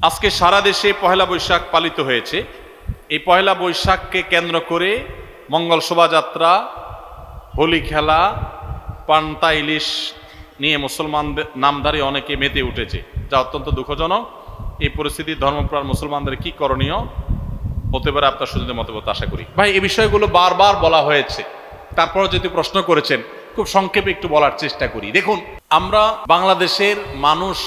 আজকে সারা দেশে পহেলা বৈশাখ পালিত হয়েছে। এই পহেলা বৈশাখকে কেন্দ্র করে মঙ্গল শোভাযাত্রা, হোলি খেলা, পান্তা ইলিশ নিয়ে মুসলমানদের নামধারী অনেকে মেতে উঠেছে, যা অত্যন্ত দুঃখজনক। এই পরিস্থিতি ধর্মপ্রাণ মুসলমানদের কি করণীয় হতে পারে আপনার সুযোগের মতামত আশা করি। ভাই, এই বিষয়গুলো বারবার বলা হয়েছে, তারপরে যদি প্রশ্ন করেছেন খুব সংক্ষেপে একটু বলার চেষ্টা করি। দেখুন, আমরা বাংলাদেশের মানুষ,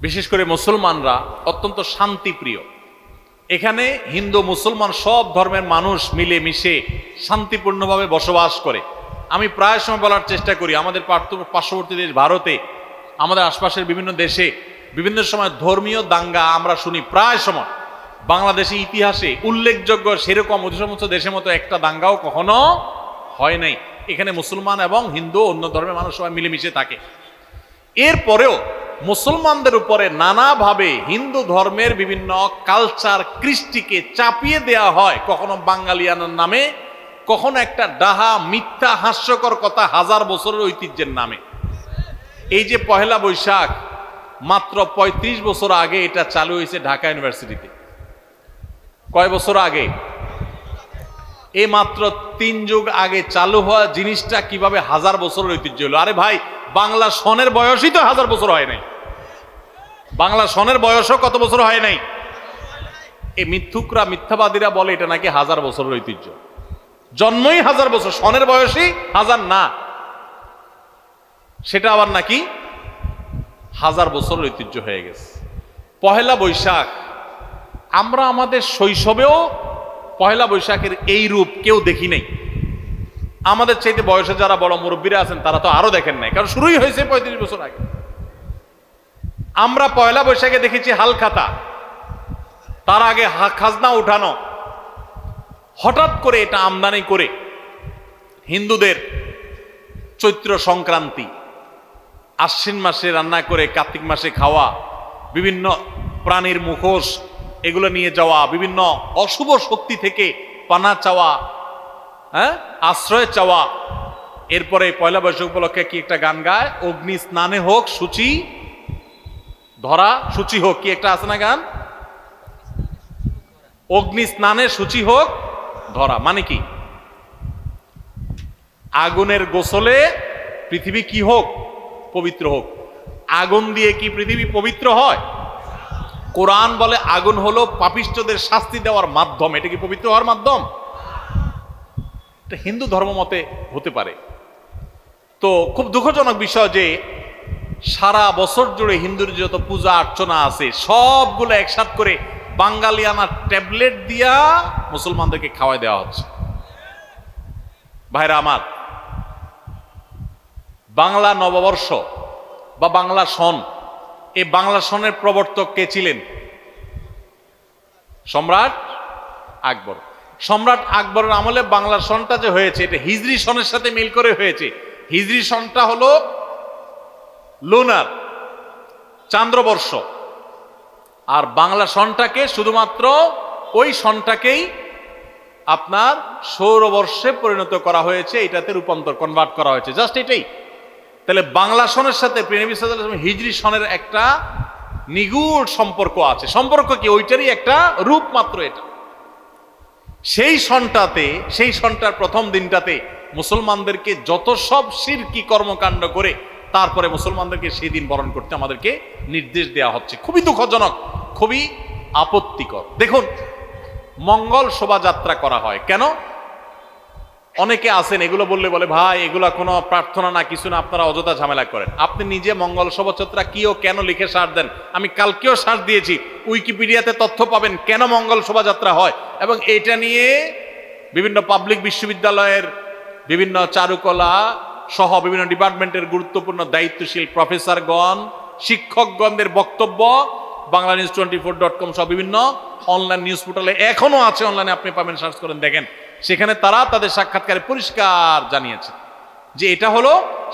বিশেষ করে মুসলমানরা অত্যন্ত শান্তিপ্রিয়। এখানে হিন্দু মুসলমান সব ধর্মের মানুষ মিলে মিশে শান্তিপূর্ণভাবে বসবাস করে। আমি প্রায় সময় বলার চেষ্টা করি, আমাদের পার্শ্ববর্তী দেশ ভারতে, আমাদের আশপাশের বিভিন্ন দেশে বিভিন্ন সময় ধর্মীয় দাঙ্গা আমরা শুনি। প্রায় সময় বাংলাদেশের ইতিহাসে উল্লেখযোগ্য সেরকম অধিকাংশ দেশের মতো একটা দাঙ্গাও কখনো হয় নাই। এখানে মুসলমান এবং হিন্দু অন্য ধর্মের মানুষ সবাই মিলেমিশে থাকে। এরপরেও মুসলমানদের উপরে নানাভাবে হিন্দু ধর্মের বিভিন্ন কালচার কৃষ্টিকে চাপিয়ে দেয়া হয়, কখনো বাঙালিয়ানার নামে, কখনো একটা ডাহা মিথ্যা হাস্যকর কথা হাজার বছরের ঐতিহ্যের নামে। এই যে পহেলা বৈশাখ, মাত্র ৩৫ বছর আগে এটা চালু হয়েছে ঢাকা ইউনিভার্সিটিতে। কয় বছর আগে? এই মাত্র ৩ যুগ আগে চালু হওয়া জিনিসটা কিভাবে হাজার বছরের ঐতিহ্য হলো? আরে ভাই, বাংলা সনের বয়সই তো হাজার বছর হয় নাই। বাংলা সনের বয়সও কত বছর হয় নাই? এই মিথ্যুকরা, মিথ্যাবাদীরা বলে এটা নাকি হাজার বছরের ঐতিহ্য। জন্মই হাজার বছর, সনের বয়সই হাজার না, সেটা আবার নাকি হাজার বছরের ঐতিহ্য হয়ে গেছে। পহেলা বৈশাখ, আমরা আমাদের শৈশবেও পহেলা বৈশাখের এই রূপ কেউ দেখি নাই। আমাদের চাইতে বয়সে যারা বড় মুরব্বীরা আছেন তারা তো আরো দেখেন নাই, কারণ শুরুই হয়েছে ৩৫ বছর আগে। আমরা পয়লা বৈশাখে দেখেছি হালখাতা, তার আগে খাজনা উঠানো। হঠাৎ করে এটা আমদানি করে হিন্দুদের চৈত্র সংক্রান্তি, আশ্বিন মাসে রান্না করে কার্তিক মাসে খাওয়া, বিভিন্ন প্রাণীর মুখোশ এগুলো নিয়ে যাওয়া, বিভিন্ন অশুভ শক্তি থেকে পানা চাওয়া, আশ্রয় চাওয়া। এরপরে পয়লা বৈশাখ উপলক্ষে কি একটা গান গায়, অগ্নি স্নানে হোক সূচি ধরা, সূচি হোক, কি একটা আছে না গান, অগ্নি স্নানে সূচি হোক ধরা। মানে কি? আগুনের গোসলে পৃথিবী কি হোক? পবিত্র হোক। আগুন দিয়ে কি পৃথিবী পবিত্র হয়? কোরআন বলে আগুন হলো পাপিষ্ঠদের শাস্তি দেওয়ার মাধ্যম। এটা কি পবিত্র হওয়ার মাধ্যম? এটা হিন্দু ধর্ম মতে হতে পারে। তো খুব দুঃখজনক বিষয় যে সারা বছর জুড়ে হিন্দুর যত পূজা অর্চনা আছে সবগুলো একসাথ করে বাঙালিয়ানা ট্যাবলেট দিয়া মুসলমানদেরকে খাওয়াই দেওয়া হচ্ছে। ভাইরা আমার, বাংলা নববর্ষ বা বাংলা সন, এই বাংলা সনের প্রবর্তক কে ছিলেন? সম্রাট আকবর। সম্রাট আকবরের আমলে বাংলা সনটা যে হয়েছে এটা হিজরি সনের সাথে মিল করে হয়েছে। হিজরি সনটা হলো লুনার, চান্দ্রবর্ষ, আর বাংলা সনটাকে শুধুমাত্র ওই সনটাকেই আপনার সৌরবর্ষে পরিণত করা হয়েছে, এটাতে রূপান্তর, কনভার্ট করা হয়েছে, জাস্ট এটাই। তাহলে বাংলা সনের সাথে নবী সাল্লাল্লাহু আলাইহি ওয়াসাল্লাম হিজরি সনের একটা নিগুড় সম্পর্ক আছে। সম্পর্ক কি? ওইটারই একটা রূপ মাত্র এটা। সেই সনটাতে, সেই সনটার প্রথম দিনটাতে মুসলমানদেরকে যত সব শিরকি কর্মকাণ্ড করে তারপরে মুসলমানদেরকে সেই দিন বরণ করতে আমাদেরকে নির্দেশ দেওয়া হচ্ছে। খুবই দুঃখজনক, খুবই আপত্তিকর। দেখুন, মঙ্গল শোভাযাত্রা করা হয় কেন? অনেকে আছেন এগুলো বললে বলে ভাই এগুলা কোনো প্রার্থনা না, কিছু না, আপনারা অযথা ঝামেলা করেন। আপনি নিজে মঙ্গল শোভাযাত্রা কি ও কেন লিখে সার্চ দেন। আমি কালকেও সার্চ দিয়েছি, উইকিপিডিয়াতে তথ্য পাবেন কেন মঙ্গল শোভাযাত্রা হয়। এবং এটা নিয়ে বিভিন্ন পাবলিক বিশ্ববিদ্যালয়ের বিভিন্ন চারুকলা সহ বিভিন্ন ডিপার্টমেন্টের গুরুত্বপূর্ণ দায়িত্বশীল প্রফেসরগণ, শিক্ষকগণদের বক্তব্য banglanews24.com সহ বিভিন্ন অনলাইন নিউজ পোর্টালে এখনো আছে, অনলাইনে আপনি পাবেন, সার্চ করেন দেখেন। সেখানে তারা তাদের সাক্ষাৎকারে পরিষ্কার জানিয়েছে যে এটা হলো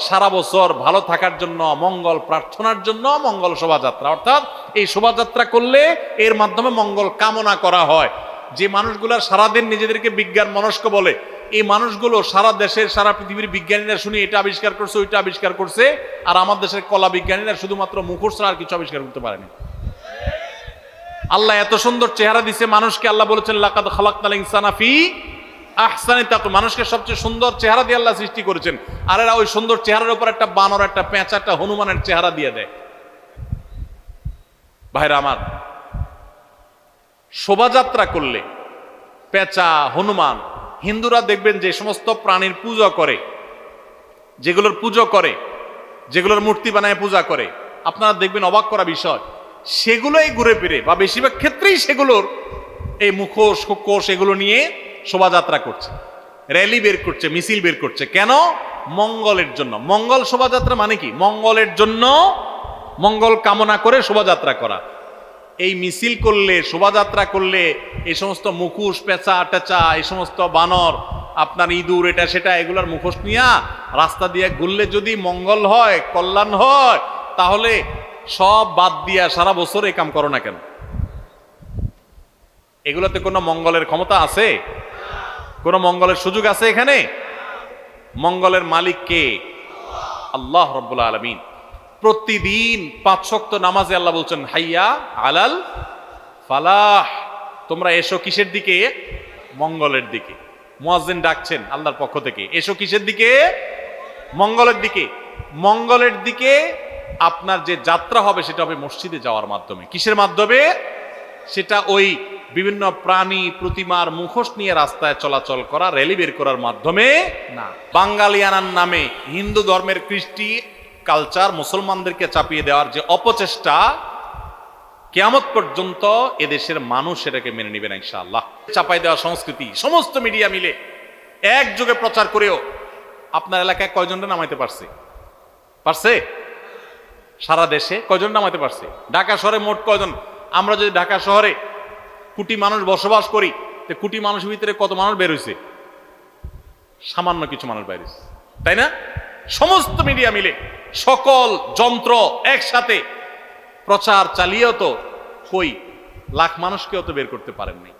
সারা বছর ভালো থাকার জন্য, মঙ্গল প্রার্থনার জন্য মঙ্গল শোভাযাত্রা। অর্থাৎ এই শোভাযাত্রা করলে এর মাধ্যমে মঙ্গল কামনা করা হয়। যে মানুষগুলো সারাদিন নিজেদেরকে বিজ্ঞান মনস্ক বলে, এই মানুষগুলো সারা দেশের, সারা পৃথিবীর বিজ্ঞানীরা শুনি এটা আবিষ্কার করছে, ওইটা আবিষ্কার করছে, আর আমার দেশের কলা বিজ্ঞানীরা শুধুমাত্র মুখোশ ছাড়া আর কিছু আবিষ্কার করতে পারেনি। আল্লাহ এত সুন্দর চেহারা দিছে মানুষকে, আল্লাহ বলেছেন লাকাদ খালাকনাল ইনসানা ফি আহসানি তাকওয়িম, মানুষকে সবচেয়ে সুন্দর চেহারা দিয়ে আল্লাহ সৃষ্টি করেছেন। আর এরা ওই সুন্দর চেহারার উপর একটা বানর, একটা পেঁচা, একটা হনুমানের চেহারা দিয়ে দেয়। ভাইরা আমার, শোভাযাত্রা করলে পেঁচা, হনুমান, হিন্দুরা দেখবেন যে সমস্ত প্রাণীর পূজা করে, যেগুলোর পুজো করে, যেগুলোর মূর্তি বানায় পূজা করে, আপনারা দেখবেন অবাক করা বিষয়, সেগুলোই ঘুরে ফিরে বা বেশিরভাগ ক্ষেত্রেই সেগুলোর এই মুখোশ কোষ এগুলো নিয়ে শোভাযাত্রা করছে, র্যালি বের করছে, মিছিল বের করছে। কেন? মঙ্গলের জন্য। মঙ্গল শোভাযাত্রা মানে কি? মঙ্গলের জন্য, মঙ্গল কামনা করে শোভাযাত্রা করা। এই মিছিল করলে, শোভাযাত্রা করলে এই সমস্ত মুখোশ, পেঁচা টেচা, এই সমস্ত বানর, আপনার ইঁদুর, এটা সেটা, এগুলার মুখোশ নিয়ে রাস্তা দিয়ে ঘুরলে যদি মঙ্গল হয়, কল্যাণ হয়, তাহলে সব বাদ দিয়া সারা বছর এই কাম করো না কেন? এগুলোতে কোনো মঙ্গলের ক্ষমতা আছে? কোনো মঙ্গলের সুযোগ আছে এখানে? মঙ্গলের মালিক কে? আল্লাহ রাব্বুল আলামিন। প্রতিদিন 5 ওয়াক্ত নামাজে আল্লাহ বলছেন হাইয়া আলাল ফালাহ, তোমরা এসো কিসের দিকে? মঙ্গলের দিকে। মুয়াজ্জিন ডাকছেন আল্লাহর পক্ষ থেকে, এসো কিসের দিকে? মঙ্গলের দিকে। মঙ্গলের দিকে আপনার যে যাত্রা হবে সেটা হবে মসজিদে যাওয়ার মাধ্যমে। কিসের মাধ্যমে? সেটা ওই বিভিন্ন প্রাণী প্রতিমার মুখোশ নিয়ে রাস্তায় চলাচল করা, র্যালি বের করার মাধ্যমে না। বাঙালিয়ানার নামে হিন্দু ধর্মের কৃষ্টি কালচার মুসলমানদেরকে চাপিয়ে দেওয়ার যে অপচেষ্টা, কিয়ামত পর্যন্ত এদেশের মানুষ এটাকে মেনে নেবে না ইনশাআল্লাহ। চাপাই দেওয়া সংস্কৃতি সমস্ত মিডিয়া মিলে একযোগে প্রচার করেও আপনার এলাকায় কয়জনটা নামাইতে পারছে? পারছে? সারা দেশে কয়জন নামাইতে পারছে? ঢাকা শহরে মোট কয়জন? আমরা যদি ঢাকা শহরে কোটি মানুষ বসবাস করি, তো কোটি মানুষের ভিতরে কত মানুষ বের হয়েছে? সামান্য কিছু মানুষ বের হয়েছে, তাই না? সমস্ত মিডিয়া মিলে সকল যন্ত্র একসাথে প্রচার চালিয়েও তো কই লাখ মানুষকেও তো বের করতে পারেননি।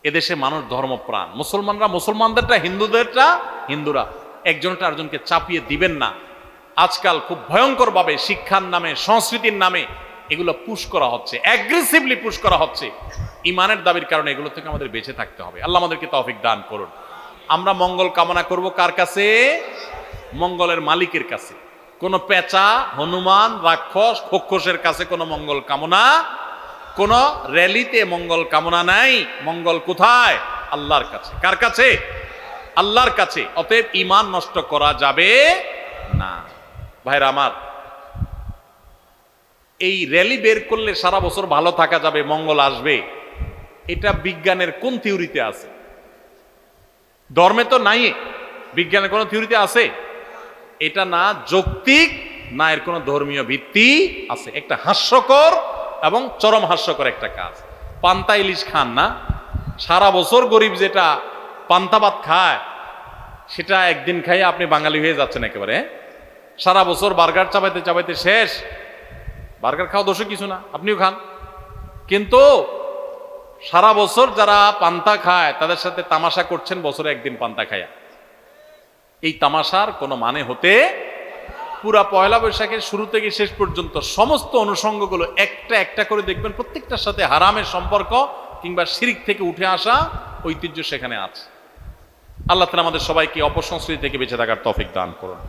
এদেশে মানুষ ধর্মপ্রাণ, মুসলমানরা মুসলমানদেরটা, হিন্দুদেরটা হিন্দুরা, একজনটা আরেকজনকে চাপিয়ে দিবেন না। আজকাল খুব ভয়ঙ্কর ভাবে শিক্ষার নামে, সংস্কৃতির নামে এগুলো পুশ করা হচ্ছে, অ্যাগ্রেসিভলি পুশ করা হচ্ছে। ইমানের দাবির কারণে এগুলো থেকে আমাদের বেঁচে থাকতে হবে। আল্লাহ আমাদেরকে তৌফিক দান করুন। আমরা মঙ্গল কামনা করব কার কাছে? মঙ্গলের মালিকের কাছে। কোন পেঁচা, হনুমান, রাক্ষস, খোক্ষসের কাছে কোনো মঙ্গল কামনা, কোন র্যালিতে মঙ্গল কামনা নাই। মঙ্গল কোথায়? আল্লাহর কাছে। কার কাছে? আল্লাহর কাছে। অতএব ঈমান নষ্ট করা যাবে না। ভাইরা আমার, এই র্যালি বের করলে সারা বছর ভালো থাকা যাবে, মঙ্গল আসবে, এটা বিজ্ঞানের কোন থিওরিতে আছে? ধর্মে তো নাই। বিজ্ঞানের কোন থিওরিতে আছে? এটা না যৌক্তিক, না এর কোন ধর্মীয় ভিত্তি আছে। একটা হাস্যকর এবং চরম হাস্যকর একটা কাজ। পান্তা ইলিশ খান না, সারা বছর গরিব যেটা পান্তা ভাত খায়, সেটা একদিন খাইয়ে আপনি বাঙালি হয়ে যাচ্ছেন একেবারে। সারা বছর বার্গার চাবাইতে চাবাইতে শেষ। বার্গার খাওয়া দোষে কিছু না, আপনিও খান, কিন্তু সারা বছর যারা পান্তা খায় তাদের সাথে তামাশা করছেন বছরে একদিন পান্তা খায়া। এই তামাশার কোনো মানে হতে, পুরা পয়লা বৈশাখের শুরু থেকে শেষ পর্যন্ত সমস্ত অনুষঙ্গগুলো একটা একটা করে দেখবেন, প্রত্যেকটার সাথে হারামের সম্পর্ক কিংবা শিরিক থেকে উঠে আসা ঐতিহ্য সেখানে আছে। আল্লাহ তাআলা আমাদের সবাইকে অপসংস্কৃতি থেকে বেঁচে থাকার তৌফিক দান করুন।